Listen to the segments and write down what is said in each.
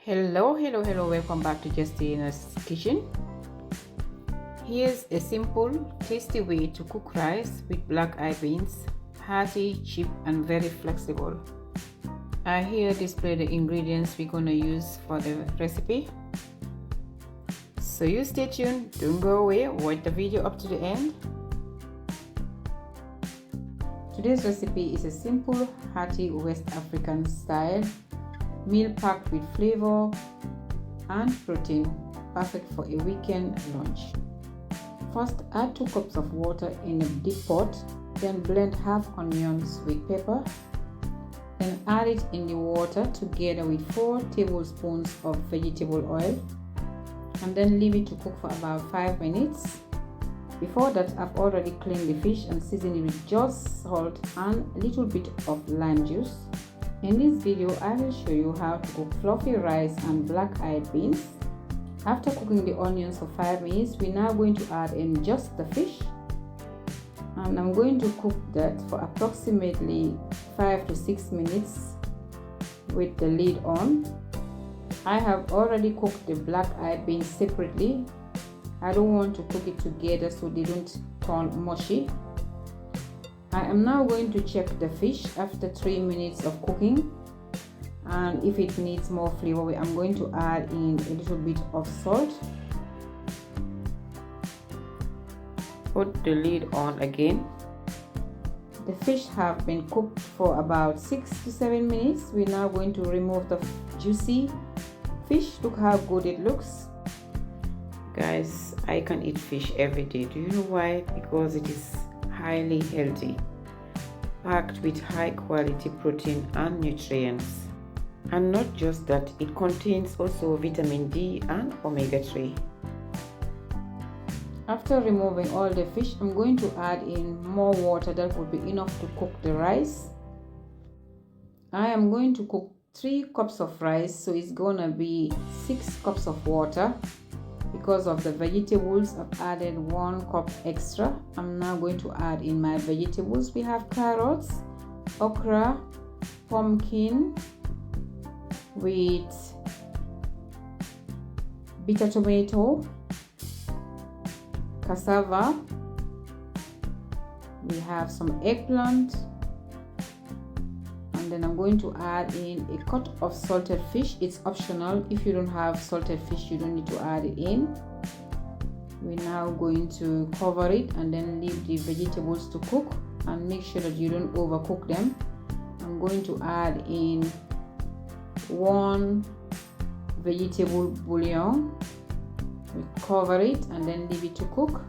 Hello, welcome back to Jestina's kitchen. Here's a simple, tasty way to cook rice with black eye beans, hearty, cheap and very flexible. I here display the ingredients we're gonna use for the recipe. So you stay tuned, don't go away, watch the video up to the end. Today's recipe is a simple, hearty West African style meal packed with flavor and protein, perfect for a weekend lunch. First, add 2 cups of water in a deep pot, then blend half onions with pepper, then add it in the water together with 4 tablespoons of vegetable oil, and then leave it to cook for about 5 minutes. Before that, I've already cleaned the fish and seasoned it with just salt and a little bit of lime juice. In this video, I will show you how to cook fluffy rice and black-eyed beans. After cooking the onions for 5 minutes, we're now going to add in just the fish. And I'm going to cook that for approximately 5 to 6 minutes with the lid on. I have already cooked the black-eyed beans separately. I don't want to cook it together so they don't turn mushy. I am now going to check the fish after 3 minutes of cooking, and if it needs more flavor, I'm going to add in a little bit of salt. Put the lid on again. The fish have been cooked for about 6 to 7 minutes. We're now going to remove the juicy fish. Look how good it looks. Guys, I can eat fish every day. Do you know why? Because it is highly healthy, packed with high quality protein and nutrients. And not just that, it contains also vitamin D and omega-3. After removing all the fish, I'm going to add in more water that will be enough to cook the rice. I am going to cook 3 cups of rice, so it's gonna be 6 cups of water. Because of the vegetables, I've added 1 cup extra. I'm now going to add in my vegetables. We have carrots, okra, pumpkin with bitter tomato, cassava. We have some eggplant. And then I'm going to add in a cut of salted fish. It's optional. If you don't have salted fish, you don't need to add it in. We're now going to cover it and then leave the vegetables to cook, and make sure that you don't overcook them. I'm going to add in 1 vegetable bouillon. We cover it and then leave it to cook.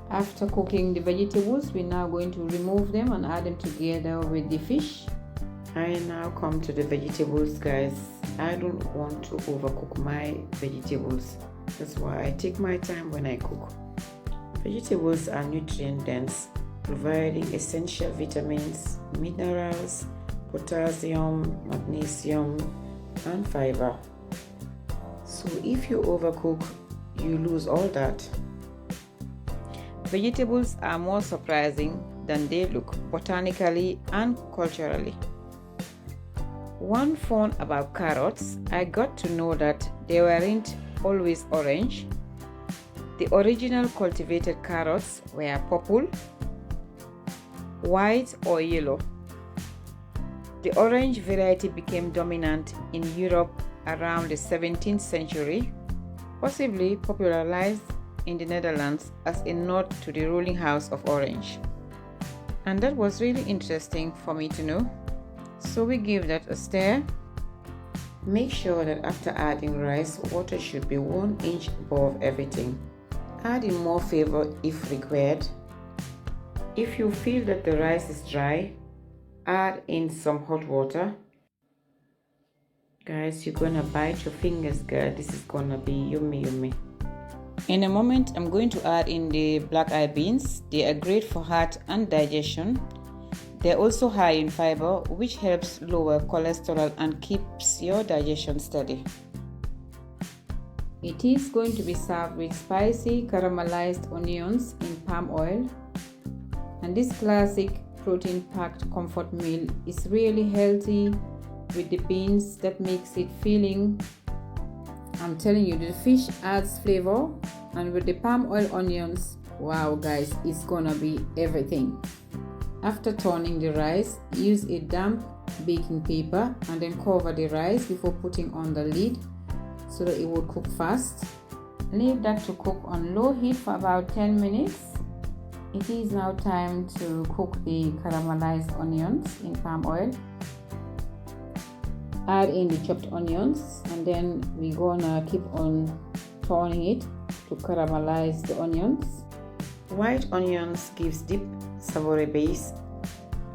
After cooking the vegetables, we're now going to remove them and add them together with the fish. I now come to the vegetables, guys. I don't want to overcook my vegetables. That's why I take my time when I cook. Vegetables are nutrient dense, providing essential vitamins, minerals, potassium, magnesium, and fiber. So if you overcook, you lose all that. Vegetables are more surprising than they look botanically and culturally. One fun about carrots, I got to know that they weren't always orange. The original cultivated carrots were purple, white or yellow. The orange variety became dominant in Europe around the 17th century, possibly popularized in the Netherlands as a nod to the ruling house of Orange. And that was really interesting for me to know. So we give that a stir. Make sure that after adding rice, water should be 1 inch above everything. Add in more flavor if required. If you feel that the rice is dry, add in some hot water. Guys, you're gonna bite your fingers, girl. This is gonna be yummy. In a moment, I'm going to add in the black-eyed beans. They are great for heart and digestion. They're also high in fiber, which helps lower cholesterol and keeps your digestion steady. It is going to be served with spicy caramelized onions in palm oil. And this classic protein-packed comfort meal is really healthy, with the beans that makes it filling. I'm telling you, the fish adds flavor, and with the palm oil onions, wow guys, it's gonna be everything. After turning the rice, use a damp baking paper and then cover the rice before putting on the lid so that it will cook fast. Leave that to cook on low heat for about 10 minutes. It is now time to cook the caramelized onions in palm oil. Add in the chopped onions, and then we're gonna keep on turning it to caramelize the onions. White onions gives deep savory base.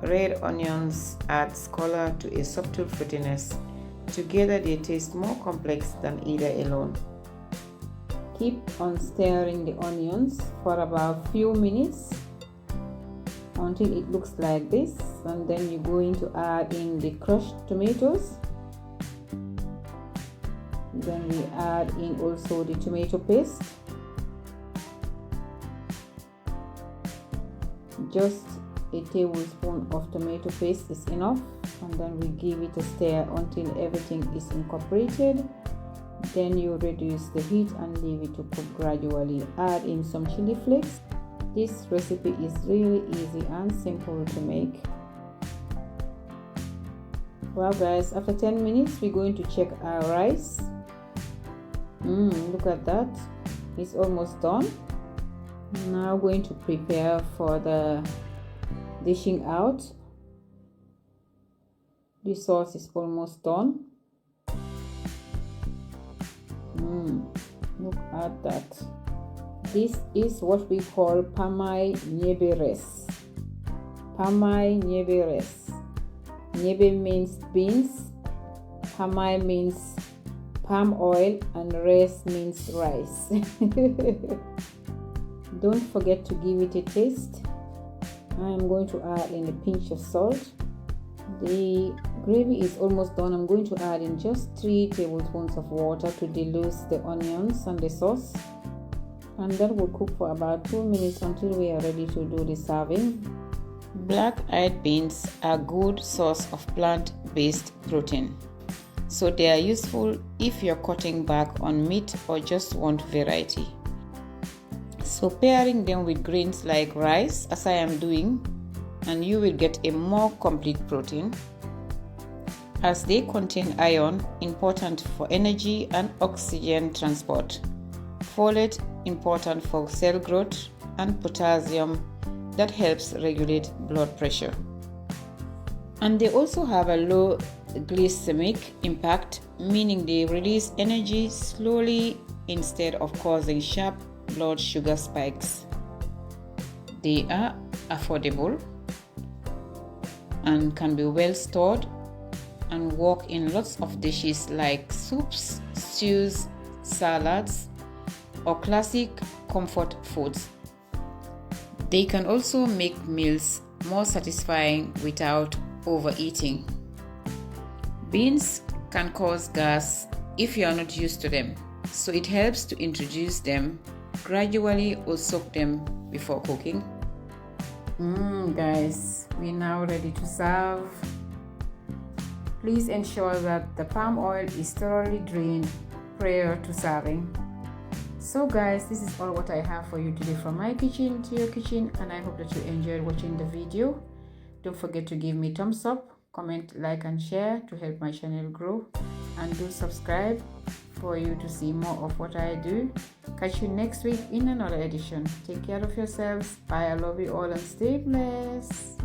Red onions adds color to a subtle fruitiness. Together they taste more complex than either alone. Keep on stirring the onions for about few minutes until it looks like this, and then you're going to add in the crushed tomatoes. Then we add in also the tomato paste. Just a tablespoon of tomato paste is enough, and then we give it a stir until everything is incorporated. Then you reduce the heat and leave it to cook gradually. Add in some chili flakes. This recipe is really easy and simple to make. Well guys, after 10 minutes we're going to check our rice. Look at that, it's almost done. Now going to prepare for the dishing out. The sauce is almost done. Look at that. This is what we call Oil Nyebe Res. Oil Nyebe Res. Nyebe means beans, Oil means palm oil, and Res means rice. Don't forget to give it a taste. I am going to add in a pinch of salt. The gravy is almost done. I'm going to add in just 3 tablespoons of water to dilute the onions and the sauce, and that will cook for about 2 minutes until we are ready to do the serving. Black-eyed beans are a good source of plant-based protein, so they are useful if you're cutting back on meat or just want variety. So pairing them with grains like rice, as I am doing, and you will get a more complete protein, as they contain iron, important for energy and oxygen transport, folate, important for cell growth, and potassium that helps regulate blood pressure. And they also have a low glycemic impact, meaning they release energy slowly instead of causing sharp blood sugar spikes. They are affordable and can be well stored and work in lots of dishes like soups, stews, salads, or classic comfort foods. They can also make meals more satisfying without overeating. Beans can cause gas if you are not used to them, so it helps to introduce them gradually or soak them before cooking. Guys, we're now ready to serve. Please ensure that the palm oil is thoroughly drained prior to serving. So guys, this is all what I have for you today from my kitchen to your kitchen, and I hope that you enjoyed watching the video. Don't forget to give me thumbs up, comment, like and share to help my channel grow, and do subscribe for you to see more of what I do. Catch you next week in another edition. Take care of yourselves. Bye. I love you all and stay blessed.